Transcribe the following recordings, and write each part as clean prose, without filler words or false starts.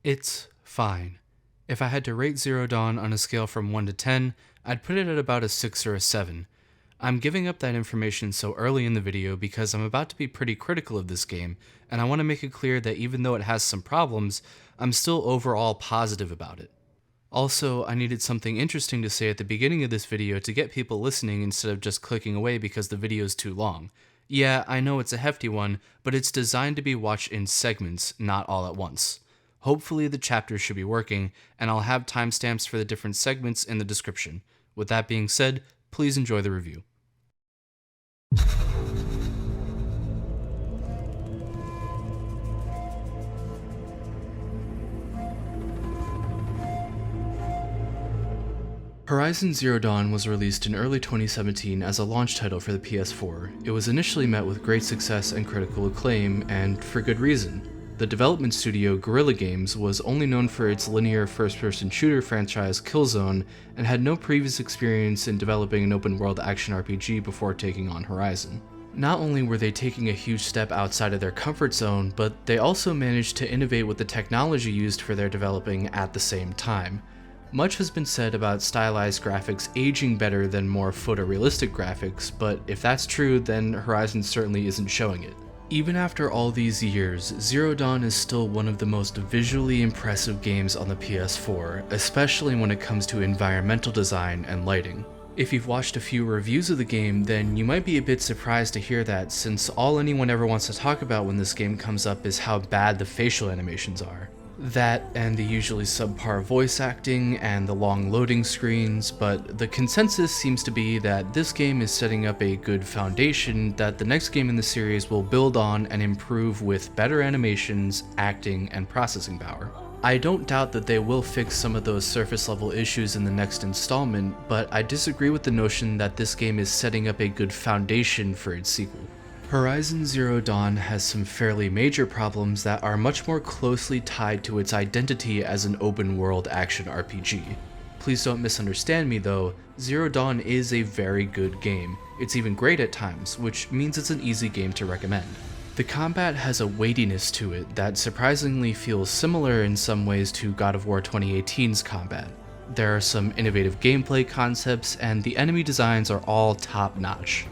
It's fine. If I had to rate Zero Dawn on a scale from 1 to 10, I'd put it at about a 6 or a 7. I'm giving up that information so early in the video because I'm about to be pretty critical of this game, and I want to make it clear that even though it has some problems, I'm still overall positive about it. Also, I needed something interesting to say at the beginning of this video to get people listening instead of just clicking away because the video is too long. Yeah, I know it's a hefty one, but it's designed to be watched in segments, not all at once. Hopefully the chapters should be working, and I'll have timestamps for the different segments in the description. With that being said, please enjoy the review. Horizon Zero Dawn was released in early 2017 as a launch title for the PS4. It was initially met with great success and critical acclaim, and for good reason. The development studio Guerrilla Games was only known for its linear first-person shooter franchise Killzone and had no previous experience in developing an open-world action RPG before taking on Horizon. Not only were they taking a huge step outside of their comfort zone, but they also managed to innovate with the technology used for their developing at the same time. Much has been said about stylized graphics aging better than more photorealistic graphics, but if that's true, then Horizon certainly isn't showing it. Even after all these years, Zero Dawn is still one of the most visually impressive games on the PS4, especially when it comes to environmental design and lighting. If you've watched a few reviews of the game, then you might be a bit surprised to hear that, since all anyone ever wants to talk about when this game comes up is how bad the facial animations are. That and the usually subpar voice acting and the long loading screens, but the consensus seems to be that this game is setting up a good foundation that the next game in the series will build on and improve with better animations, acting, and processing power. I don't doubt that they will fix some of those surface level issues in the next installment, but I disagree with the notion that this game is setting up a good foundation for its sequel. Horizon Zero Dawn has some fairly major problems that are much more closely tied to its identity as an open-world action RPG. Please don't misunderstand me though, Zero Dawn is a very good game. It's even great at times, which means it's an easy game to recommend. The combat has a weightiness to it that surprisingly feels similar in some ways to God of War 2018's combat. There are some innovative gameplay concepts, and the enemy designs are all top-notch.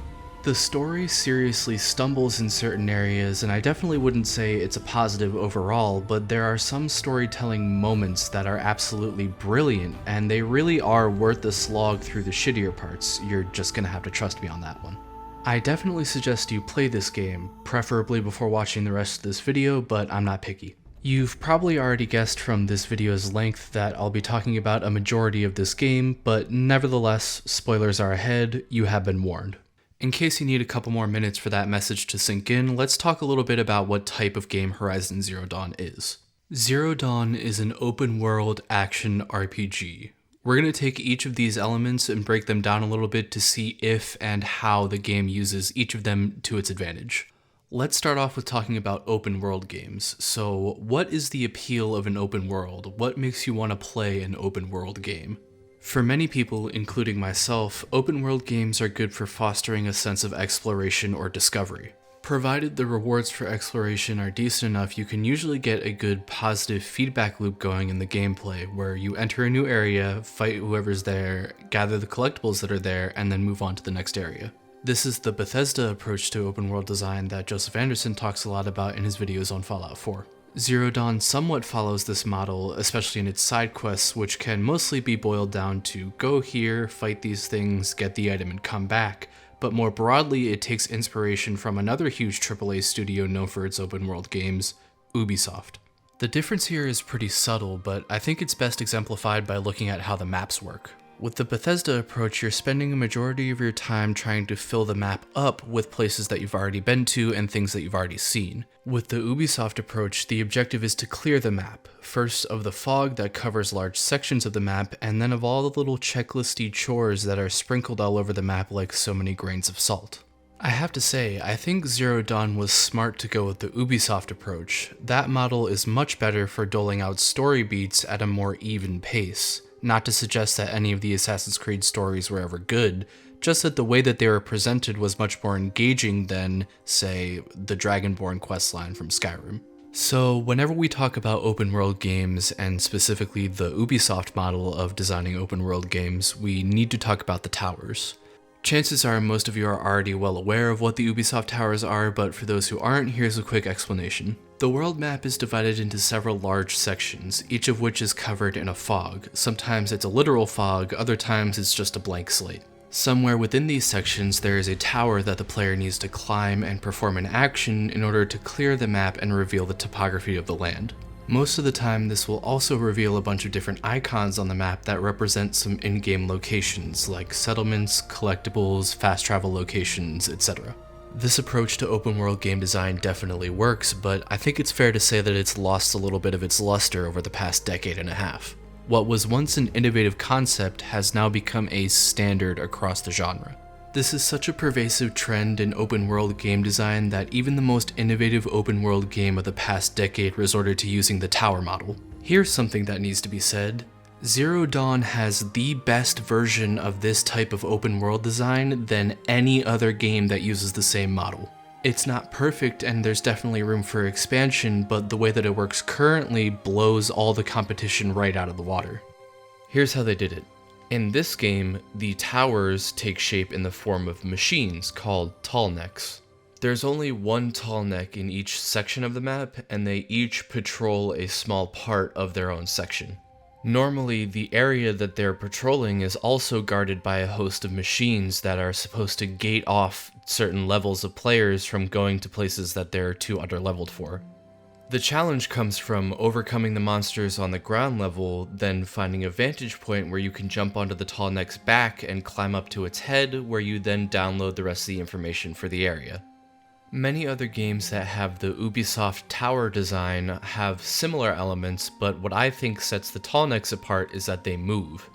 The story seriously stumbles in certain areas, and I definitely wouldn't say it's a positive overall, but there are some storytelling moments that are absolutely brilliant, and they really are worth the slog through the shittier parts. You're just gonna have to trust me on that one. I definitely suggest you play this game, preferably before watching the rest of this video, but I'm not picky. You've probably already guessed from this video's length that I'll be talking about a majority of this game, but nevertheless, spoilers are ahead, you have been warned. In case you need a couple more minutes for that message to sink in, let's talk a little bit about what type of game Horizon Zero Dawn is. Zero Dawn is an open-world action RPG. We're going to take each of these elements and break them down a little bit to see if and how the game uses each of them to its advantage. Let's start off with talking about open-world games. So, what is the appeal of an open world? What makes you want to play an open-world game? For many people, including myself, open-world games are good for fostering a sense of exploration or discovery. Provided the rewards for exploration are decent enough, you can usually get a good positive feedback loop going in the gameplay, where you enter a new area, fight whoever's there, gather the collectibles that are there, and then move on to the next area. This is the Bethesda approach to open-world design that Joseph Anderson talks a lot about in his videos on Fallout 4. Zero Dawn somewhat follows this model, especially in its side quests, which can mostly be boiled down to go here, fight these things, get the item, and come back, but more broadly it takes inspiration from another huge AAA studio known for its open world games, Ubisoft. The difference here is pretty subtle, but I think it's best exemplified by looking at how the maps work. With the Bethesda approach, you're spending a majority of your time trying to fill the map up with places that you've already been to and things that you've already seen. With the Ubisoft approach, the objective is to clear the map, first of the fog that covers large sections of the map, and then of all the little checklisty chores that are sprinkled all over the map like so many grains of salt. I have to say, I think Zero Dawn was smart to go with the Ubisoft approach. That model is much better for doling out story beats at a more even pace. Not to suggest that any of the Assassin's Creed stories were ever good, just that the way that they were presented was much more engaging than, say, the Dragonborn questline from Skyrim. So, whenever we talk about open world games, and specifically the Ubisoft model of designing open world games, we need to talk about the towers. Chances are most of you are already well aware of what the Ubisoft towers are, but for those who aren't, here's a quick explanation. The world map is divided into several large sections, each of which is covered in a fog. Sometimes it's a literal fog, other times it's just a blank slate. Somewhere within these sections, there is a tower that the player needs to climb and perform an action in order to clear the map and reveal the topography of the land. Most of the time, this will also reveal a bunch of different icons on the map that represent some in-game locations, like settlements, collectibles, fast travel locations, etc. This approach to open world game design definitely works, but I think it's fair to say that it's lost a little bit of its luster over the past decade and a half. What was once an innovative concept has now become a standard across the genre. This is such a pervasive trend in open world game design that even the most innovative open world game of the past decade resorted to using the tower model. Here's something that needs to be said. Zero Dawn has the best version of this type of open world design than any other game that uses the same model. It's not perfect and there's definitely room for expansion, but the way that it works currently blows all the competition right out of the water. Here's how they did it. In this game, the towers take shape in the form of machines called tallnecks. There's only one tallneck in each section of the map, and they each patrol a small part of their own section. Normally, the area that they're patrolling is also guarded by a host of machines that are supposed to gate off certain levels of players from going to places that they're too underleveled for. The challenge comes from overcoming the monsters on the ground level, then finding a vantage point where you can jump onto the tallneck's back and climb up to its head, where you then download the rest of the information for the area. Many other games that have the Ubisoft tower design have similar elements, but what I think sets the tallnecks apart is that they move.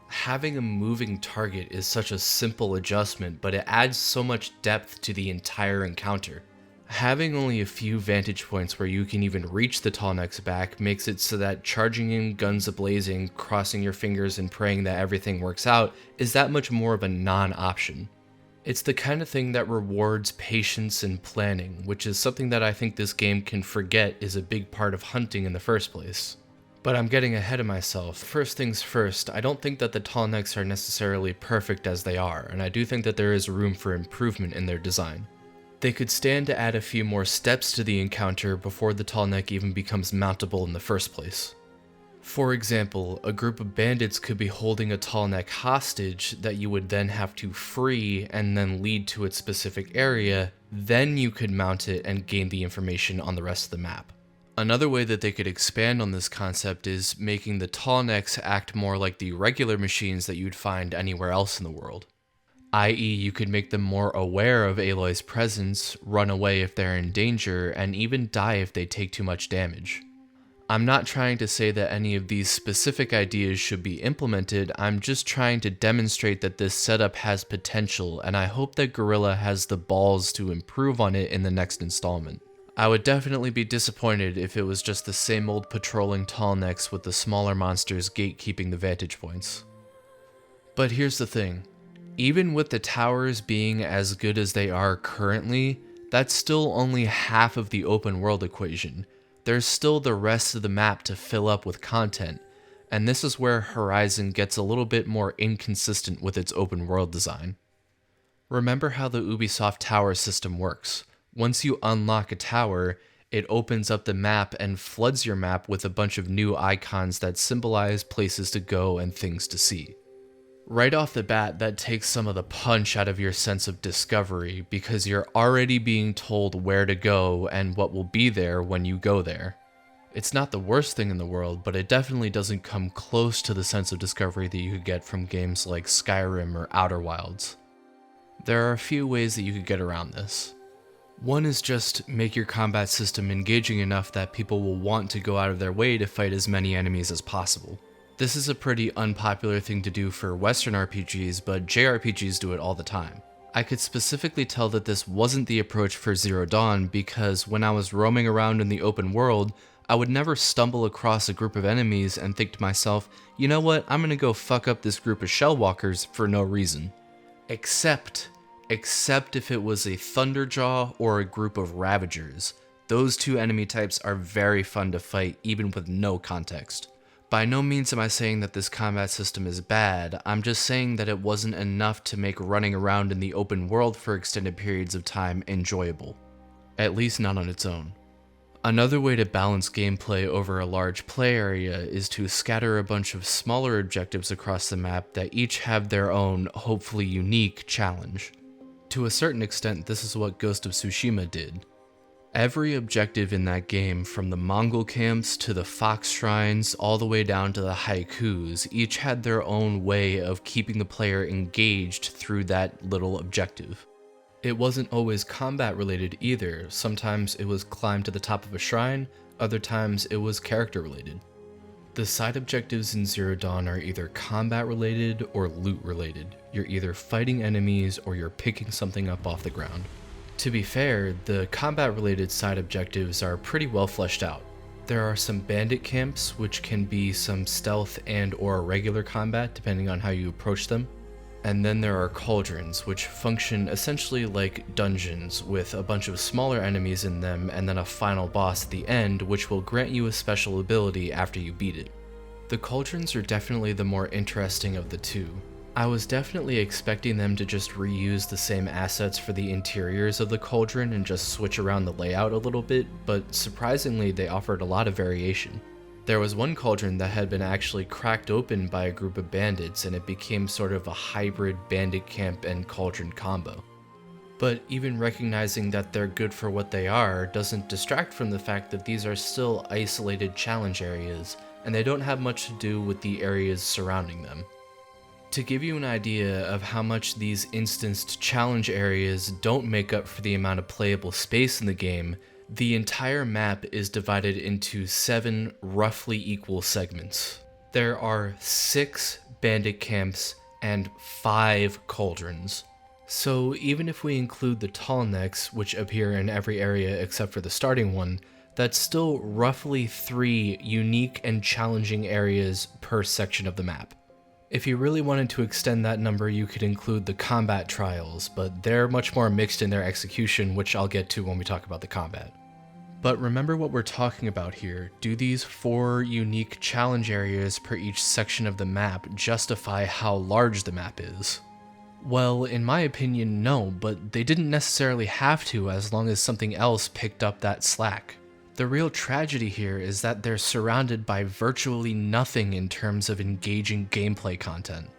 Having a moving target is such a simple adjustment, but it adds so much depth to the entire encounter. Having only a few vantage points where you can even reach the tallneck's back makes it so that charging in guns a-blazing, crossing your fingers and praying that everything works out is that much more of a non-option. It's the kind of thing that rewards patience and planning, which is something that I think this game can forget is a big part of hunting in the first place. But I'm getting ahead of myself. First things first, I don't think that the tallnecks are necessarily perfect as they are, and I do think that there is room for improvement in their design. They could stand to add a few more steps to the encounter before the tallneck even becomes mountable in the first place. For example, a group of bandits could be holding a tallneck hostage that you would then have to free and then lead to its specific area, then you could mount it and gain the information on the rest of the map. Another way that they could expand on this concept is making the tallnecks act more like the regular machines that you'd find anywhere else in the world. I.e., you could make them more aware of Aloy's presence, run away if they're in danger, and even die if they take too much damage. I'm not trying to say that any of these specific ideas should be implemented, I'm just trying to demonstrate that this setup has potential, and I hope that Guerrilla has the balls to improve on it in the next installment. I would definitely be disappointed if it was just the same old patrolling tallnecks with the smaller monsters gatekeeping the vantage points. But here's the thing. Even with the towers being as good as they are currently, that's still only half of the open world equation. There's still the rest of the map to fill up with content, and this is where Horizon gets a little bit more inconsistent with its open world design. Remember how the Ubisoft tower system works. Once you unlock a tower, it opens up the map and floods your map with a bunch of new icons that symbolize places to go and things to see. Right off the bat, that takes some of the punch out of your sense of discovery because you're already being told where to go and what will be there when you go there. It's not the worst thing in the world, but it definitely doesn't come close to the sense of discovery that you could get from games like Skyrim or Outer Wilds. There are a few ways that you could get around this. One is just make your combat system engaging enough that people will want to go out of their way to fight as many enemies as possible. This is a pretty unpopular thing to do for Western RPGs, but JRPGs do it all the time. I could specifically tell that this wasn't the approach for Zero Dawn because when I was roaming around in the open world, I would never stumble across a group of enemies and think to myself, you know what, I'm gonna go fuck up this group of Shellwalkers for no reason. Except if it was a Thunderjaw or a group of Ravagers. Those two enemy types are very fun to fight even with no context. By no means am I saying that this combat system is bad, I'm just saying that it wasn't enough to make running around in the open world for extended periods of time enjoyable. At least not on its own. Another way to balance gameplay over a large play area is to scatter a bunch of smaller objectives across the map that each have their own, hopefully unique, challenge. To a certain extent, this is what Ghost of Tsushima did. Every objective in that game, from the Mongol camps to the fox shrines all the way down to the haikus, each had their own way of keeping the player engaged through that little objective. It wasn't always combat related either. Sometimes it was climb to the top of a shrine, other times it was character related. The side objectives in Zero Dawn are either combat related or loot related. You're either fighting enemies or you're picking something up off the ground. To be fair, the combat-related side objectives are pretty well fleshed out. There are some bandit camps, which can be some stealth and or regular combat depending on how you approach them. And then there are cauldrons, which function essentially like dungeons with a bunch of smaller enemies in them and then a final boss at the end, which will grant you a special ability after you beat it. The cauldrons are definitely the more interesting of the two. I was definitely expecting them to just reuse the same assets for the interiors of the cauldron and just switch around the layout a little bit, but surprisingly they offered a lot of variation. There was one cauldron that had been actually cracked open by a group of bandits and it became sort of a hybrid bandit camp and cauldron combo. But even recognizing that they're good for what they are doesn't distract from the fact that these are still isolated challenge areas and they don't have much to do with the areas surrounding them. To give you an idea of how much these instanced challenge areas don't make up for the amount of playable space in the game, the entire map is divided into 7 roughly equal segments. There are 6 bandit camps and 5 cauldrons. So even if we include the tall necks, which appear in every area except for the starting one, that's still roughly 3 unique and challenging areas per section of the map. If you really wanted to extend that number, you could include the combat trials, but they're much more mixed in their execution, which I'll get to when we talk about the combat. But remember what we're talking about here. Do these 4 unique challenge areas per each section of the map justify how large the map is? Well, in my opinion, no, but they didn't necessarily have to as long as something else picked up that slack. The real tragedy here is that they're surrounded by virtually nothing in terms of engaging gameplay content.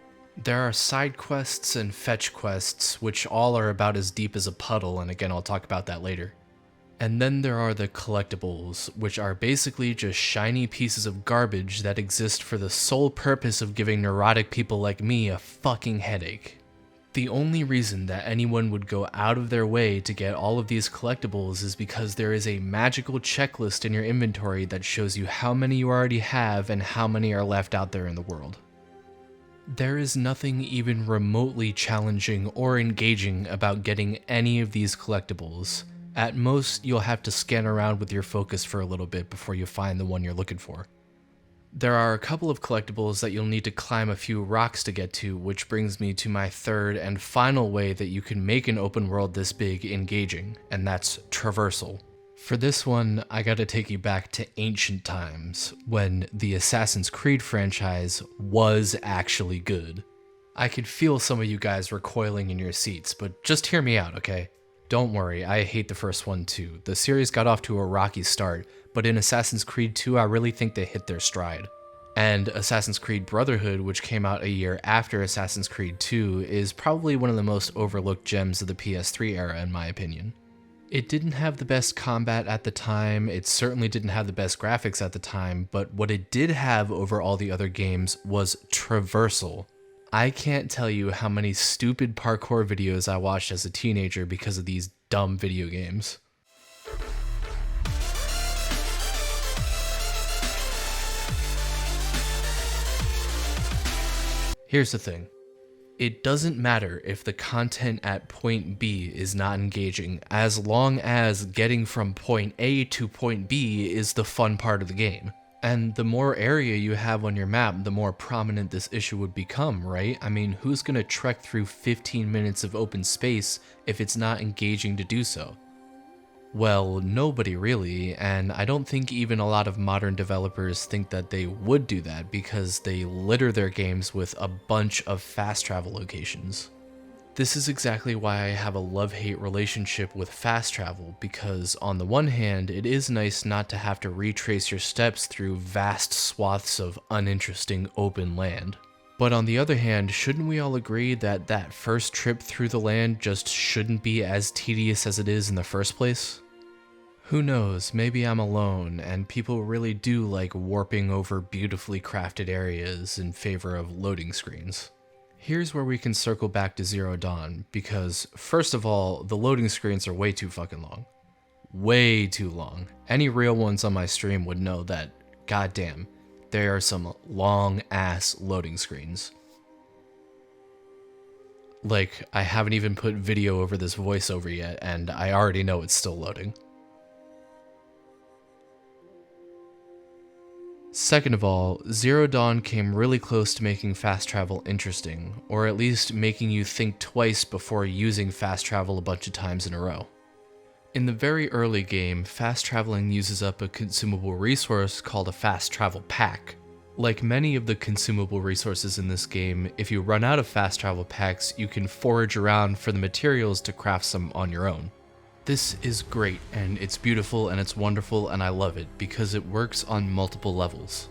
There are side quests and fetch quests, which all are about as deep as a puddle, and again I'll talk about that later. And then there are the collectibles, which are basically just shiny pieces of garbage that exist for the sole purpose of giving neurotic people like me a fucking headache. The only reason that anyone would go out of their way to get all of these collectibles is because there is a magical checklist in your inventory that shows you how many you already have and how many are left out there in the world. There is nothing even remotely challenging or engaging about getting any of these collectibles. At most, you'll have to scan around with your focus for a little bit before you find the one you're looking for. There are a couple of collectibles that you'll need to climb a few rocks to get to, which brings me to my third and final way that you can make an open world this big engaging, and that's traversal. For this one, I gotta take you back to ancient times, when the Assassin's Creed franchise was actually good. I could feel some of you guys recoiling in your seats, but just hear me out, okay? Don't worry, I hate the first one too. The series got off to a rocky start, but in Assassin's Creed 2, I really think they hit their stride. And Assassin's Creed Brotherhood, which came out a year after Assassin's Creed 2, is probably one of the most overlooked gems of the PS3 era in my opinion. It didn't have the best combat at the time, it certainly didn't have the best graphics at the time, but what it did have over all the other games was traversal. I can't tell you how many stupid parkour videos I watched as a teenager because of these dumb video games. Here's the thing. It doesn't matter if the content at point B is not engaging, as long as getting from point A to point B is the fun part of the game. And the more area you have on your map, the more prominent this issue would become, right? I mean, who's gonna trek through 15 minutes of open space if it's not engaging to do so? Well, nobody really, and I don't think even a lot of modern developers think that they would do that because they litter their games with a bunch of fast travel locations. This is exactly why I have a love-hate relationship with fast travel, because on the one hand, it is nice not to have to retrace your steps through vast swaths of uninteresting open land. But on the other hand, shouldn't we all agree that that first trip through the land just shouldn't be as tedious as it is in the first place? Who knows, maybe I'm alone, and people really do like warping over beautifully crafted areas in favor of loading screens. Here's where we can circle back to Zero Dawn, because first of all, the loading screens are way too fucking long. Way too long. Any real ones on my stream would know that, goddamn, there are some long-ass loading screens. Like, I haven't even put video over this voiceover yet, and I already know it's still loading. Second of all, Zero Dawn came really close to making fast travel interesting, or at least making you think twice before using fast travel a bunch of times in a row. In the very early game, fast traveling uses up a consumable resource called a fast travel pack. Like many of the consumable resources in this game, if you run out of fast travel packs, you can forage around for the materials to craft some on your own. This is great, and it's beautiful, and it's wonderful, and I love it, because it works on multiple levels.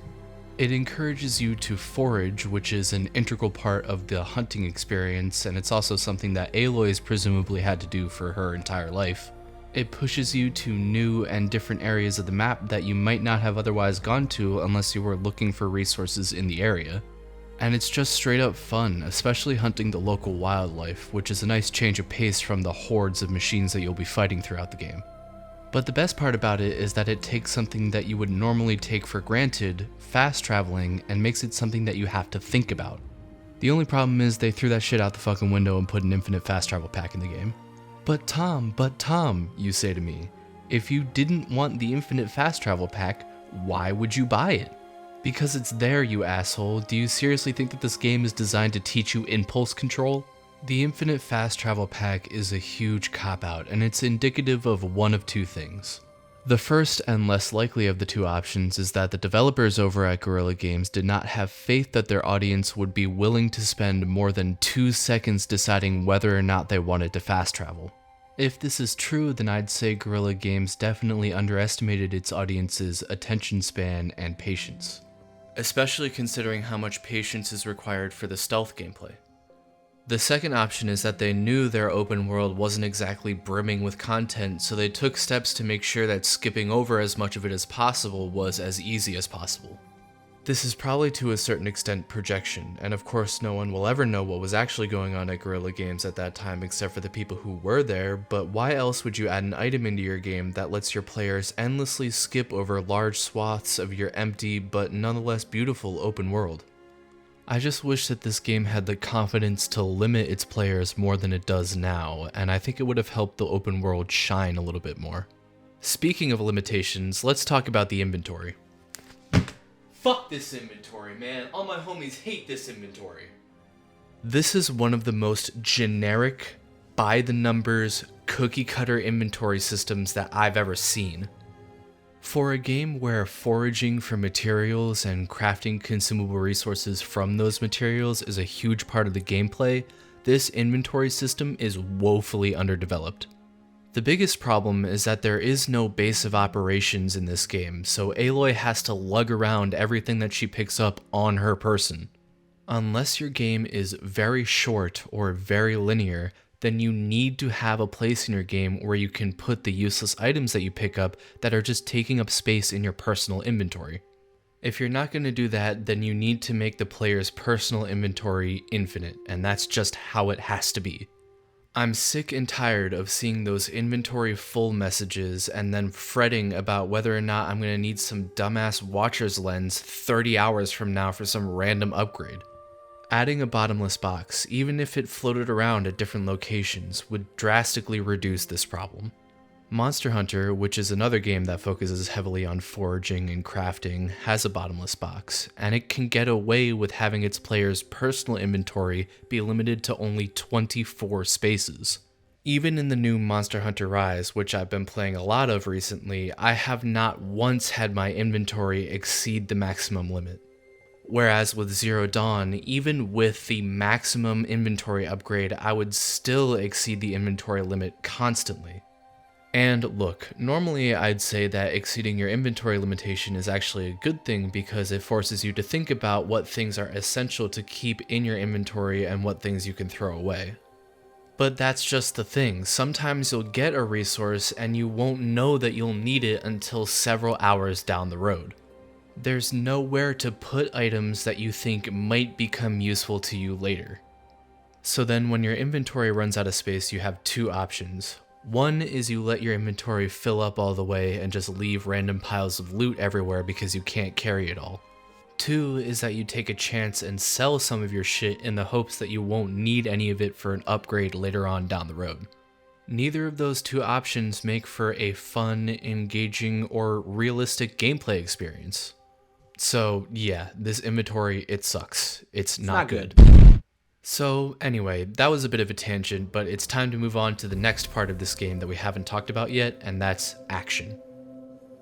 It encourages you to forage, which is an integral part of the hunting experience, and it's also something that Aloy's presumably had to do for her entire life. It pushes you to new and different areas of the map that you might not have otherwise gone to unless you were looking for resources in the area. And it's just straight up fun, especially hunting the local wildlife, which is a nice change of pace from the hordes of machines that you'll be fighting throughout the game. But the best part about it is that it takes something that you would normally take for granted, fast traveling, and makes it something that you have to think about. The only problem is they threw that shit out the fucking window and put an infinite fast travel pack in the game. But Tom, you say to me, if you didn't want the infinite fast travel pack, why would you buy it? Because it's there, you asshole. Do you seriously think that this game is designed to teach you impulse control? The infinite fast travel pack is a huge cop-out, and it's indicative of one of two things. The first and less likely of the two options is that the developers over at Guerrilla Games did not have faith that their audience would be willing to spend more than 2 seconds deciding whether or not they wanted to fast travel. If this is true, then I'd say Guerrilla Games definitely underestimated its audience's attention span and patience. Especially considering how much patience is required for the stealth gameplay. The second option is that they knew their open world wasn't exactly brimming with content, so they took steps to make sure that skipping over as much of it as possible was as easy as possible. This is probably to a certain extent projection, and of course no one will ever know what was actually going on at Guerrilla Games at that time except for the people who were there, but why else would you add an item into your game that lets your players endlessly skip over large swaths of your empty but nonetheless beautiful open world? I just wish that this game had the confidence to limit its players more than it does now, and I think it would have helped the open world shine a little bit more. Speaking of limitations, let's talk about the inventory. Fuck this inventory, man. All my homies hate this inventory. This is one of the most generic, by-the-numbers, cookie-cutter inventory systems that I've ever seen. For a game where foraging for materials and crafting consumable resources from those materials is a huge part of the gameplay, this inventory system is woefully underdeveloped. The biggest problem is that there is no base of operations in this game, so Aloy has to lug around everything that she picks up on her person. Unless your game is very short or very linear, then you need to have a place in your game where you can put the useless items that you pick up that are just taking up space in your personal inventory. If you're not going to do that, then you need to make the player's personal inventory infinite, and that's just how it has to be. I'm sick and tired of seeing those inventory full messages and then fretting about whether or not I'm going to need some dumbass watcher's lens 30 hours from now for some random upgrade. Adding a bottomless box, even if it floated around at different locations, would drastically reduce this problem. Monster Hunter, which is another game that focuses heavily on foraging and crafting, has a bottomless box, and it can get away with having its players' personal inventory be limited to only 24 spaces. Even in the new Monster Hunter Rise, which I've been playing a lot of recently, I have not once had my inventory exceed the maximum limit. Whereas with Zero Dawn, even with the maximum inventory upgrade, I would still exceed the inventory limit constantly. And look, normally I'd say that exceeding your inventory limitation is actually a good thing because it forces you to think about what things are essential to keep in your inventory and what things you can throw away. But that's just the thing, sometimes you'll get a resource and you won't know that you'll need it until several hours down the road. There's nowhere to put items that you think might become useful to you later. So then when your inventory runs out of space, you have two options. One is you let your inventory fill up all the way and just leave random piles of loot everywhere because you can't carry it all. Two is that you take a chance and sell some of your shit in the hopes that you won't need any of it for an upgrade later on down the road. Neither of those two options make for a fun, engaging, or realistic gameplay experience. So yeah, this inventory, it sucks. It's not good. So anyway, that was a bit of a tangent, but it's time to move on to the next part of this game that we haven't talked about yet, and that's action.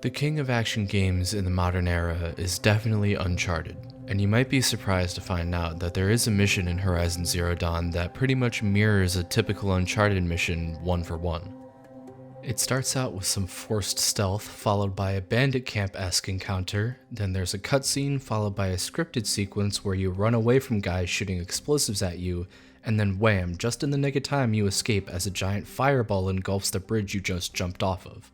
The king of action games in the modern era is definitely Uncharted, and you might be surprised to find out that there is a mission in Horizon Zero Dawn that pretty much mirrors a typical Uncharted mission one for one. It starts out with some forced stealth, followed by a bandit camp-esque encounter, then there's a cutscene followed by a scripted sequence where you run away from guys shooting explosives at you, and then wham, just in the nick of time you escape as a giant fireball engulfs the bridge you just jumped off of.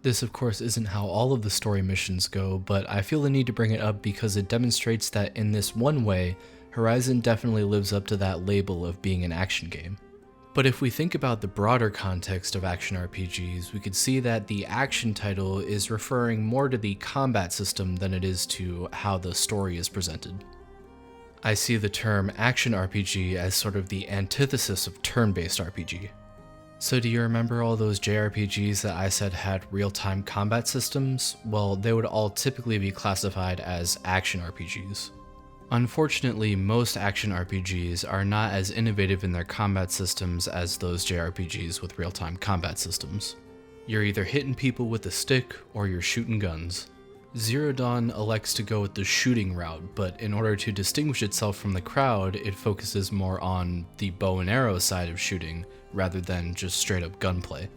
This of course isn't how all of the story missions go, but I feel the need to bring it up because it demonstrates that in this one way, Horizon definitely lives up to that label of being an action game. But if we think about the broader context of action RPGs, we could see that the action title is referring more to the combat system than it is to how the story is presented. I see the term action RPG as sort of the antithesis of turn-based RPG. So do you remember all those JRPGs that I said had real-time combat systems? Well, they would all typically be classified as action RPGs. Unfortunately, most action RPGs are not as innovative in their combat systems as those JRPGs with real-time combat systems. You're either hitting people with a stick or you're shooting guns. Zero Dawn elects to go with the shooting route, but in order to distinguish itself from the crowd, it focuses more on the bow and arrow side of shooting rather than just straight up gunplay.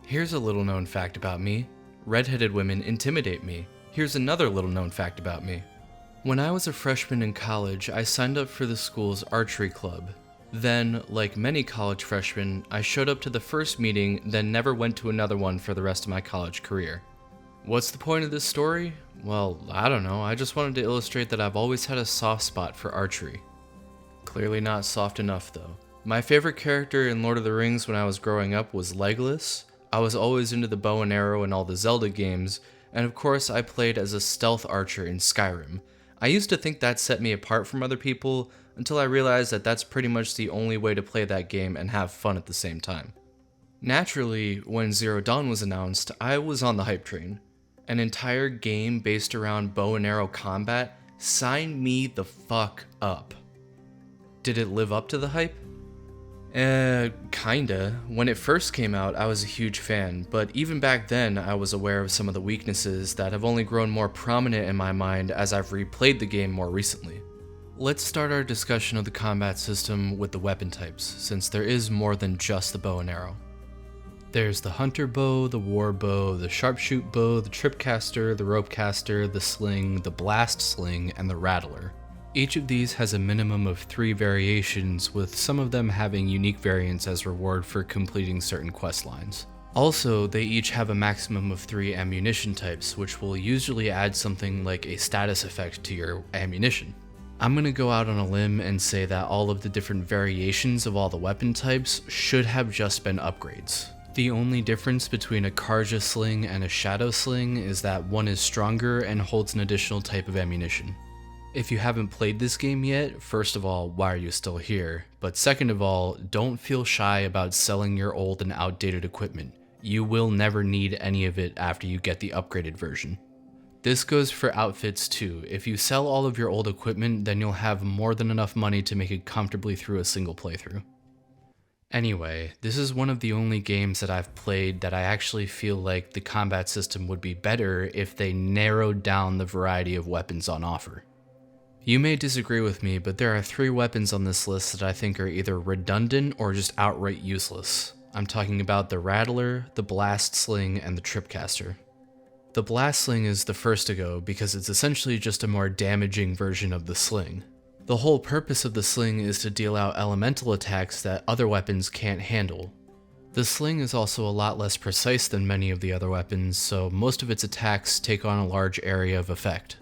Here's a little known fact about me. Redheaded women intimidate me. Here's another little known fact about me. When I was a freshman in college, I signed up for the school's archery club. Then, like many college freshmen, I showed up to the first meeting, then never went to another one for the rest of my college career. What's the point of this story? Well, I don't know, I just wanted to illustrate that I've always had a soft spot for archery. Clearly not soft enough though. My favorite character in Lord of the Rings when I was growing up was Legolas. I was always into the bow and arrow in all the Zelda games, and of course I played as a stealth archer in Skyrim. I used to think that set me apart from other people, until I realized that that's pretty much the only way to play that game and have fun at the same time. Naturally, when Zero Dawn was announced, I was on the hype train. An entire game based around bow and arrow combat? Sign me the fuck up. Did it live up to the hype? Kinda. When it first came out, I was a huge fan, but even back then, I was aware of some of the weaknesses that have only grown more prominent in my mind as I've replayed the game more recently. Let's start our discussion of the combat system with the weapon types, since there is more than just the bow and arrow. There's the hunter bow, the war bow, the sharpshoot bow, the tripcaster, the ropecaster, the sling, the blast sling, and the rattler. Each of these has a minimum of 3 variations, with some of them having unique variants as reward for completing certain quest lines. Also, they each have a maximum of 3 ammunition types, which will usually add something like a status effect to your ammunition. I'm gonna go out on a limb and say that all of the different variations of all the weapon types should have just been upgrades. The only difference between a Karja sling and a Shadow sling is that one is stronger and holds an additional type of ammunition. If you haven't played this game yet, first of all, why are you still here? But second of all, don't feel shy about selling your old and outdated equipment. You will never need any of it after you get the upgraded version. This goes for outfits too. If you sell all of your old equipment, then you'll have more than enough money to make it comfortably through a single playthrough. Anyway, this is one of the only games that I've played that I actually feel like the combat system would be better if they narrowed down the variety of weapons on offer. You may disagree with me, but there are 3 weapons on this list that I think are either redundant or just outright useless. I'm talking about the Rattler, the Blast Sling, and the Tripcaster. The Blast Sling is the first to go because it's essentially just a more damaging version of the sling. The whole purpose of the sling is to deal out elemental attacks that other weapons can't handle. The sling is also a lot less precise than many of the other weapons, so most of its attacks take on a large area of effect.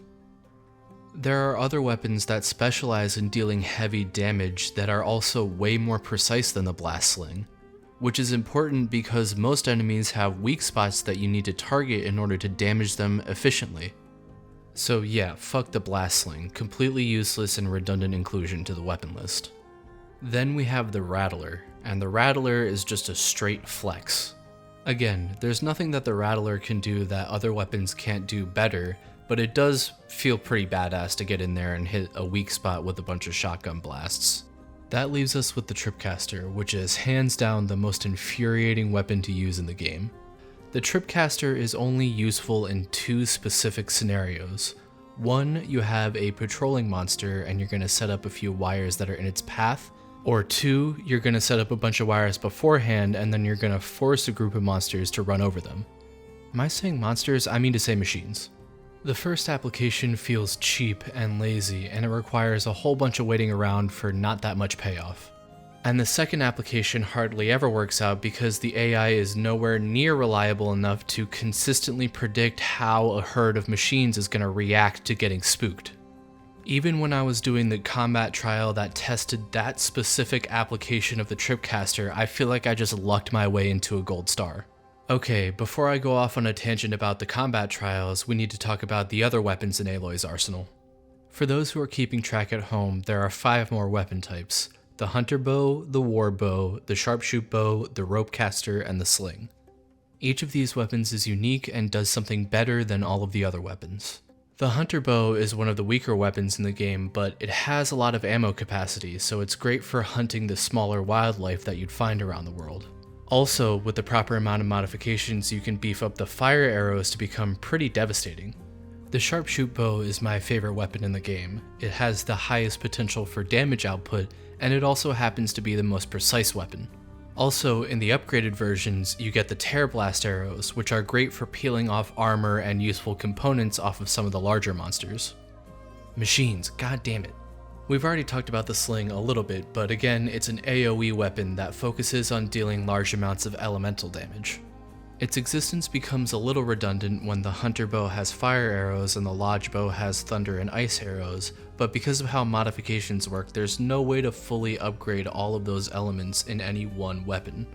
There are other weapons that specialize in dealing heavy damage that are also way more precise than the Blast Sling, which is important because most enemies have weak spots that you need to target in order to damage them efficiently. So yeah, fuck the Blast Sling, completely useless and redundant inclusion to the weapon list. Then we have the Rattler, and the Rattler is just a straight flex. Again, there's nothing that the Rattler can do that other weapons can't do better, but it does feel pretty badass to get in there and hit a weak spot with a bunch of shotgun blasts. That leaves us with the Tripcaster, which is hands down the most infuriating weapon to use in the game. The Tripcaster is only useful in 2 specific scenarios. One, you have a patrolling monster and you're going to set up a few wires that are in its path, or 2, you're going to set up a bunch of wires beforehand and then you're going to force a group of monsters to run over them. Am I saying monsters? I mean to say machines. The first application feels cheap and lazy, and it requires a whole bunch of waiting around for not that much payoff. And the second application hardly ever works out because the AI is nowhere near reliable enough to consistently predict how a herd of machines is going to react to getting spooked. Even when I was doing the combat trial that tested that specific application of the Tripcaster, I feel like I just lucked my way into a gold star. Okay, before I go off on a tangent about the combat trials, we need to talk about the other weapons in Aloy's arsenal. For those who are keeping track at home, there are 5 more weapon types: the Hunter Bow, the War Bow, the Sharpshoot Bow, the Ropecaster, and the Sling. Each of these weapons is unique and does something better than all of the other weapons. The Hunter Bow is one of the weaker weapons in the game, but it has a lot of ammo capacity, so it's great for hunting the smaller wildlife that you'd find around the world. Also, with the proper amount of modifications, you can beef up the fire arrows to become pretty devastating. The Sharpshoot Bow is my favorite weapon in the game. It has the highest potential for damage output, and it also happens to be the most precise weapon. Also, in the upgraded versions, you get the Tear Blast arrows, which are great for peeling off armor and useful components off of some of the larger monsters. Machines, god damn it. We've already talked about the Sling a little bit, but again, it's an AoE weapon that focuses on dealing large amounts of elemental damage. Its existence becomes a little redundant when the Hunter Bow has fire arrows and the Lodge Bow has thunder and ice arrows, but because of how modifications work, there's no way to fully upgrade all of those elements in any one weapon.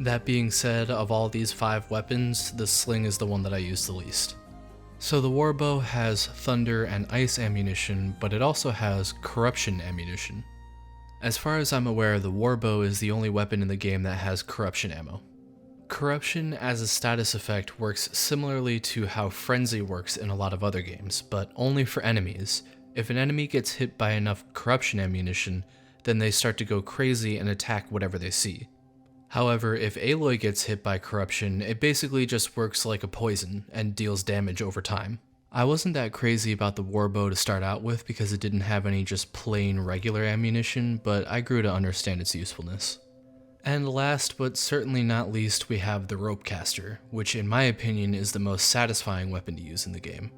That being said, of all these 5 weapons, the Sling is the one that I use the least. So the War Bow has thunder and ice ammunition, but it also has corruption ammunition. As far as I'm aware, the War Bow is the only weapon in the game that has corruption ammo. Corruption as a status effect works similarly to how Frenzy works in a lot of other games, but only for enemies. If an enemy gets hit by enough corruption ammunition, then they start to go crazy and attack whatever they see. However, if Aloy gets hit by corruption, it basically just works like a poison and deals damage over time. I wasn't that crazy about the War Bow to start out with because it didn't have any just plain regular ammunition, but I grew to understand its usefulness. And last but certainly not least, we have the Ropecaster, which in my opinion is the most satisfying weapon to use in the game.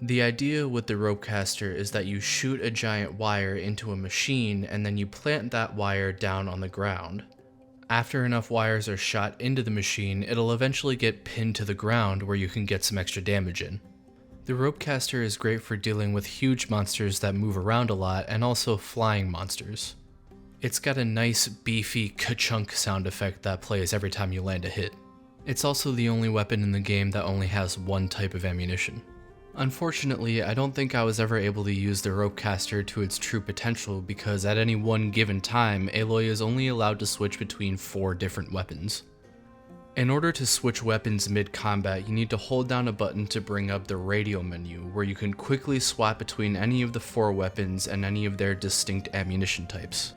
The idea with the Ropecaster is that you shoot a giant wire into a machine and then you plant that wire down on the ground. After enough wires are shot into the machine, it'll eventually get pinned to the ground where you can get some extra damage in. The Ropecaster is great for dealing with huge monsters that move around a lot and also flying monsters. It's got a nice beefy ka-chunk sound effect that plays every time you land a hit. It's also the only weapon in the game that only has one type of ammunition. Unfortunately, I don't think I was ever able to use the Ropecaster to its true potential because at any one given time, Aloy is only allowed to switch between 4 different weapons. In order to switch weapons mid-combat, you need to hold down a button to bring up the radio menu, where you can quickly swap between any of the 4 weapons and any of their distinct ammunition types.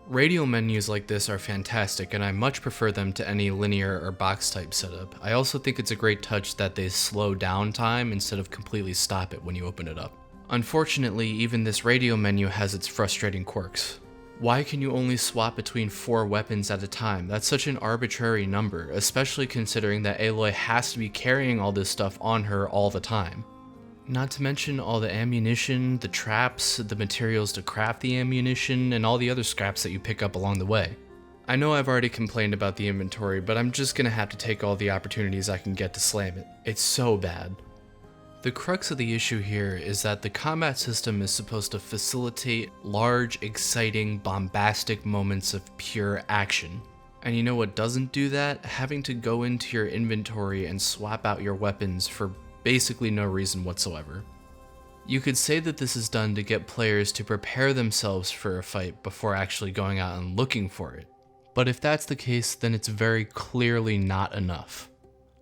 Radial menus like this are fantastic, and I much prefer them to any linear or box type setup. I also think it's a great touch that they slow down time instead of completely stop it when you open it up. Unfortunately, even this radial menu has its frustrating quirks. Why can you only swap between 4 weapons at a time? That's such an arbitrary number, especially considering that Aloy has to be carrying all this stuff on her all the time. Not to mention all the ammunition, the traps, the materials to craft the ammunition, and all the other scraps that you pick up along the way. I know I've already complained about the inventory, but I'm just gonna have to take all the opportunities I can get to slam it. It's so bad. The crux of the issue here is that the combat system is supposed to facilitate large, exciting, bombastic moments of pure action. And you know what doesn't do that? Having to go into your inventory and swap out your weapons for basically no reason whatsoever. You could say that this is done to get players to prepare themselves for a fight before actually going out and looking for it. But if that's the case, then it's very clearly not enough.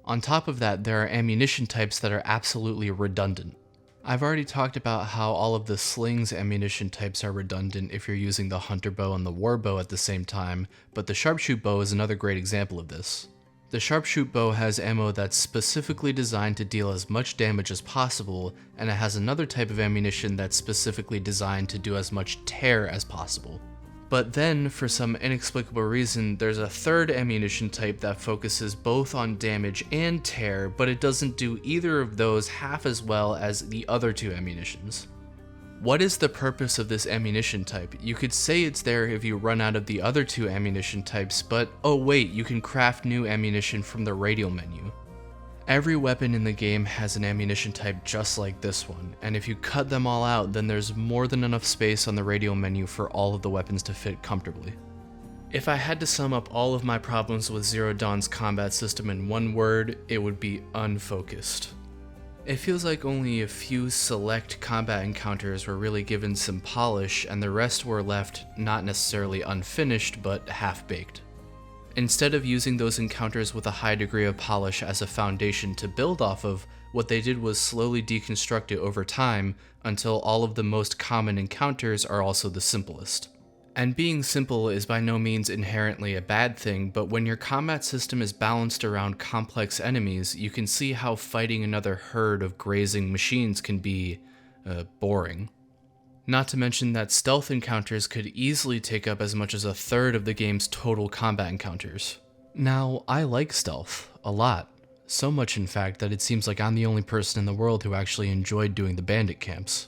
On top of that, there are ammunition types that are absolutely redundant. I've already talked about how all of the slings ammunition types are redundant if you're using the hunter bow and the war bow at the same time, but the sharpshoot bow is another great example of this. The sharpshoot bow has ammo that's specifically designed to deal as much damage as possible, and it has another type of ammunition that's specifically designed to do as much tear as possible. But then, for some inexplicable reason, there's a third ammunition type that focuses both on damage and tear, but it doesn't do either of those half as well as the other 2 ammunitions. What is the purpose of this ammunition type? You could say it's there if you run out of the other 2 ammunition types, but oh wait, you can craft new ammunition from the radial menu. Every weapon in the game has an ammunition type just like this one, and if you cut them all out, then there's more than enough space on the radial menu for all of the weapons to fit comfortably. If I had to sum up all of my problems with Zero Dawn's combat system in one word, it would be unfocused. It feels like only a few select combat encounters were really given some polish, and the rest were left not necessarily unfinished, but half-baked. Instead of using those encounters with a high degree of polish as a foundation to build off of, what they did was slowly deconstruct it over time until all of the most common encounters are also the simplest. And being simple is by no means inherently a bad thing, but when your combat system is balanced around complex enemies, you can see how fighting another herd of grazing machines can be, boring. Not to mention that stealth encounters could easily take up as much as a third of the game's total combat encounters. Now, I like stealth a lot. So much in fact that it seems like I'm the only person in the world who actually enjoyed doing the bandit camps.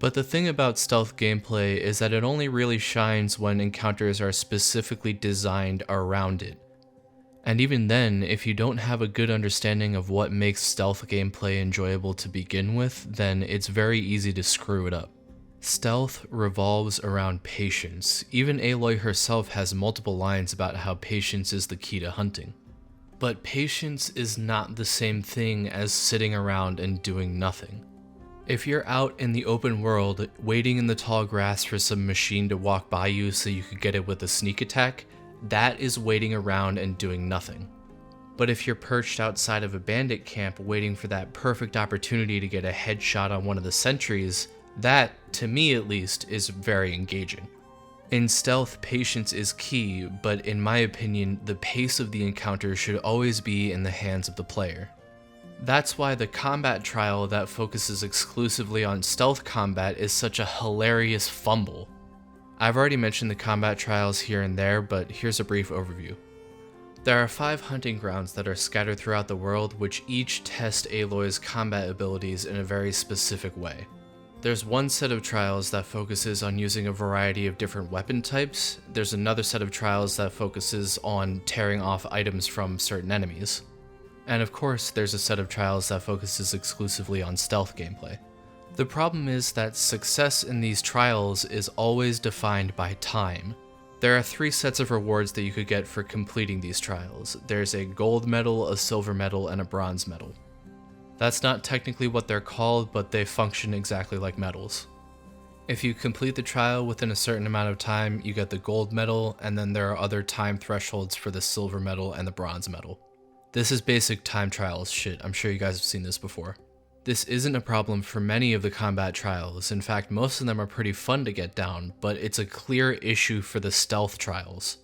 But the thing about stealth gameplay is that it only really shines when encounters are specifically designed around it. And even then, if you don't have a good understanding of what makes stealth gameplay enjoyable to begin with, then it's very easy to screw it up. Stealth revolves around patience. Even Aloy herself has multiple lines about how patience is the key to hunting. But patience is not the same thing as sitting around and doing nothing. If you're out in the open world, waiting in the tall grass for some machine to walk by you so you could get it with a sneak attack, that is waiting around and doing nothing. But if you're perched outside of a bandit camp waiting for that perfect opportunity to get a headshot on one of the sentries, that, to me at least, is very engaging. In stealth, patience is key, but in my opinion, the pace of the encounter should always be in the hands of the player. That's why the combat trial that focuses exclusively on stealth combat is such a hilarious fumble. I've already mentioned the combat trials here and there, but here's a brief overview. There are 5 hunting grounds that are scattered throughout the world, which each test Aloy's combat abilities in a very specific way. There's one set of trials that focuses on using a variety of different weapon types. There's another set of trials that focuses on tearing off items from certain enemies. And of course, there's a set of trials that focuses exclusively on stealth gameplay. The problem is that success in these trials is always defined by time. There are 3 sets of rewards that you could get for completing these trials. There's a gold medal, a silver medal, and a bronze medal. That's not technically what they're called, but they function exactly like medals. If you complete the trial within a certain amount of time, you get the gold medal, and then there are other time thresholds for the silver medal and the bronze medal. This is basic time trials shit, I'm sure you guys have seen this before. This isn't a problem for many of the combat trials. In fact, most of them are pretty fun to get down, but it's a clear issue for the stealth trials.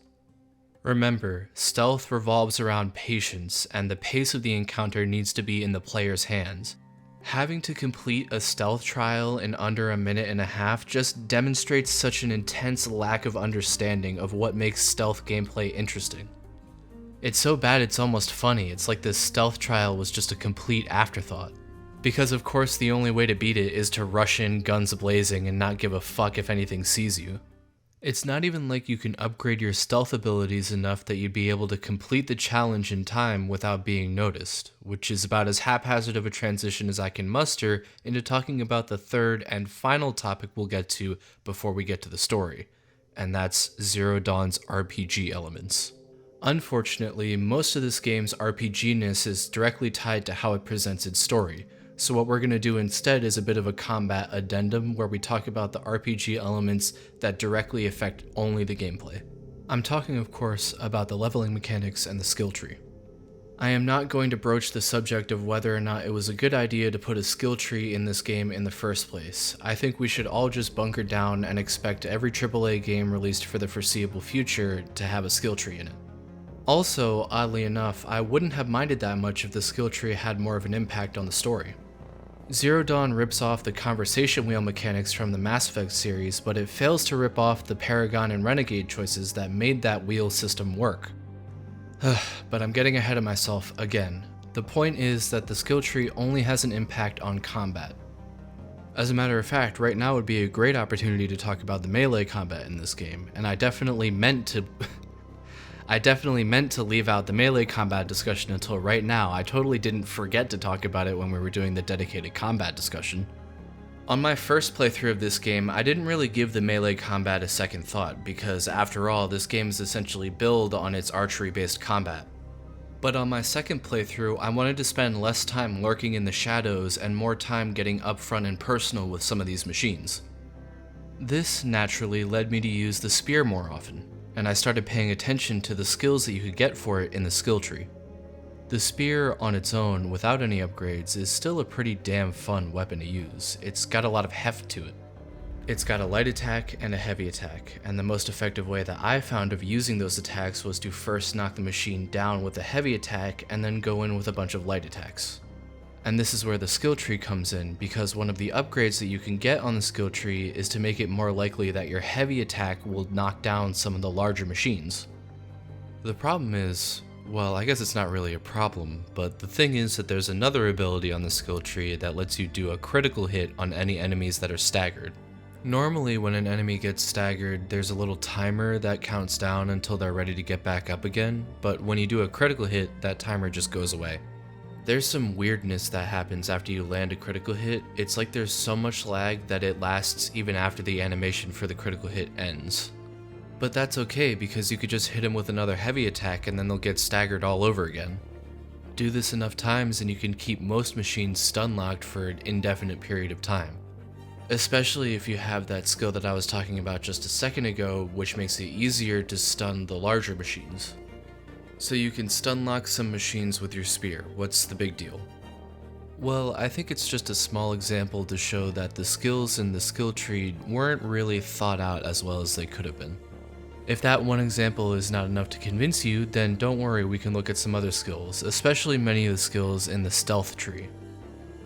Remember, stealth revolves around patience, and the pace of the encounter needs to be in the player's hands. Having to complete a stealth trial in under a minute and a half just demonstrates such an intense lack of understanding of what makes stealth gameplay interesting. It's so bad it's almost funny. It's like this stealth trial was just a complete afterthought. Because of course the only way to beat it is to rush in guns blazing and not give a fuck if anything sees you. It's not even like you can upgrade your stealth abilities enough that you'd be able to complete the challenge in time without being noticed, which is about as haphazard of a transition as I can muster into talking about the third and final topic we'll get to before we get to the story, and that's Zero Dawn's RPG elements. Unfortunately, most of this game's RPG-ness is directly tied to how it presents its story, so what we're going to do instead is a bit of a combat addendum where we talk about the RPG elements that directly affect only the gameplay. I'm talking, of course, about the leveling mechanics and the skill tree. I am not going to broach the subject of whether or not it was a good idea to put a skill tree in this game in the first place. I think we should all just bunker down and expect every AAA game released for the foreseeable future to have a skill tree in it. Also, oddly enough, I wouldn't have minded that much if the skill tree had more of an impact on the story. Zero Dawn rips off the conversation wheel mechanics from the Mass Effect series, but it fails to rip off the Paragon and Renegade choices that made that wheel system work. But I'm getting ahead of myself again. The point is that the skill tree only has an impact on combat. As a matter of fact, right now would be a great opportunity to talk about the melee combat in this game, and I definitely meant to leave out the melee combat discussion until right now. I totally didn't forget to talk about it when we were doing the dedicated combat discussion. On my first playthrough of this game, I didn't really give the melee combat a second thought, because after all, this game is essentially built on its archery-based combat. But on my second playthrough, I wanted to spend less time lurking in the shadows and more time getting upfront and personal with some of these machines. This naturally led me to use the spear more often, and I started paying attention to the skills that you could get for it in the skill tree. The spear on its own, without any upgrades, is still a pretty damn fun weapon to use. It's got a lot of heft to it. It's got a light attack and a heavy attack, and the most effective way that I found of using those attacks was to first knock the machine down with a heavy attack and then go in with a bunch of light attacks. And this is where the skill tree comes in, because one of the upgrades that you can get on the skill tree is to make it more likely that your heavy attack will knock down some of the larger machines. The problem is, well, I guess it's not really a problem, but the thing is that there's another ability on the skill tree that lets you do a critical hit on any enemies that are staggered. Normally when an enemy gets staggered, there's a little timer that counts down until they're ready to get back up again, but when you do a critical hit, that timer just goes away. There's some weirdness that happens after you land a critical hit. It's like there's so much lag that it lasts even after the animation for the critical hit ends. But that's okay, because you could just hit them with another heavy attack and then they'll get staggered all over again. Do this enough times and you can keep most machines stun locked for an indefinite period of time. Especially if you have that skill that I was talking about just a second ago, which makes it easier to stun the larger machines. So you can stun lock some machines with your spear. What's the big deal? Well, I think it's just a small example to show that the skills in the skill tree weren't really thought out as well as they could have been. If that one example is not enough to convince you, then don't worry, we can look at some other skills, especially many of the skills in the stealth tree.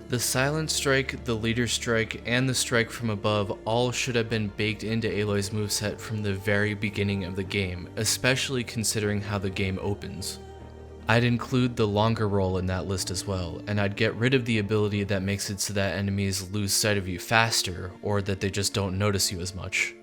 The silent strike, the leader strike, and the strike from above all should have been baked into Aloy's moveset from the very beginning of the game, especially considering how the game opens. I'd include the longer roll in that list as well, and I'd get rid of the ability that makes it so that enemies lose sight of you faster, or that they just don't notice you as much.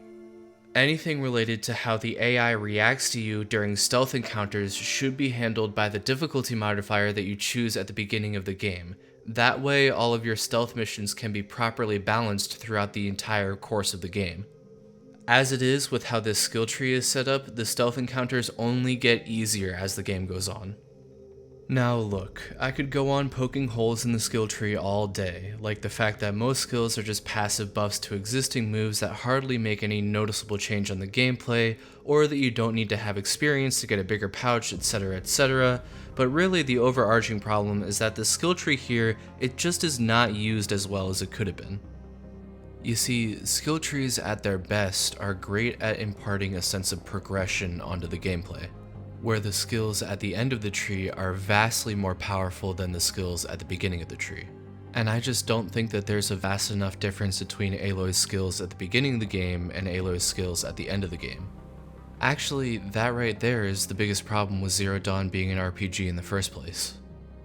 Anything related to how the AI reacts to you during stealth encounters should be handled by the difficulty modifier that you choose at the beginning of the game. That way, all of your stealth missions can be properly balanced throughout the entire course of the game. As it is with how this skill tree is set up, the stealth encounters only get easier as the game goes on. Now look, I could go on poking holes in the skill tree all day, like the fact that most skills are just passive buffs to existing moves that hardly make any noticeable change on the gameplay, or that you don't need to have experience to get a bigger pouch, etc, but really the overarching problem is that the skill tree here, it just is not used as well as it could have been. You see, skill trees at their best are great at imparting a sense of progression onto the gameplay, where the skills at the end of the tree are vastly more powerful than the skills at the beginning of the tree. And I just don't think that there's a vast enough difference between Aloy's skills at the beginning of the game and Aloy's skills at the end of the game. Actually, that right there is the biggest problem with Zero Dawn being an RPG in the first place.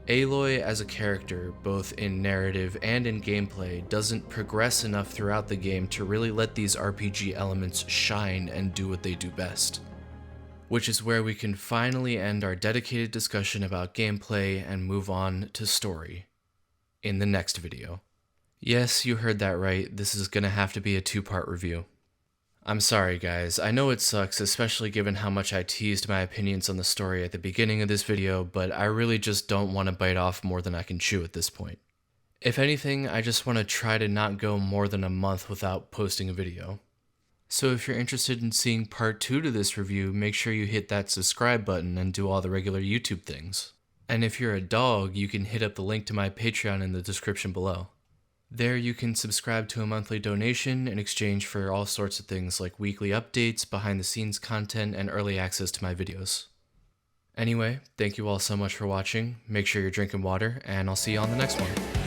Aloy as a character, both in narrative and in gameplay, doesn't progress enough throughout the game to really let these RPG elements shine and do what they do best. Which is where we can finally end our dedicated discussion about gameplay and move on to story in the next video. Yes, you heard that right, this is gonna have to be a two-part review. I'm sorry guys, I know it sucks, especially given how much I teased my opinions on the story at the beginning of this video, but I really just don't want to bite off more than I can chew at this point. If anything, I just want to try to not go more than a month without posting a video. So if you're interested in seeing part 2 to this review, make sure you hit that subscribe button and do all the regular YouTube things. And if you're a dog, you can hit up the link to my Patreon in the description below. There you can subscribe to a monthly donation in exchange for all sorts of things like weekly updates, behind the scenes content, and early access to my videos. Anyway, thank you all so much for watching, make sure you're drinking water, and I'll see you on the next one.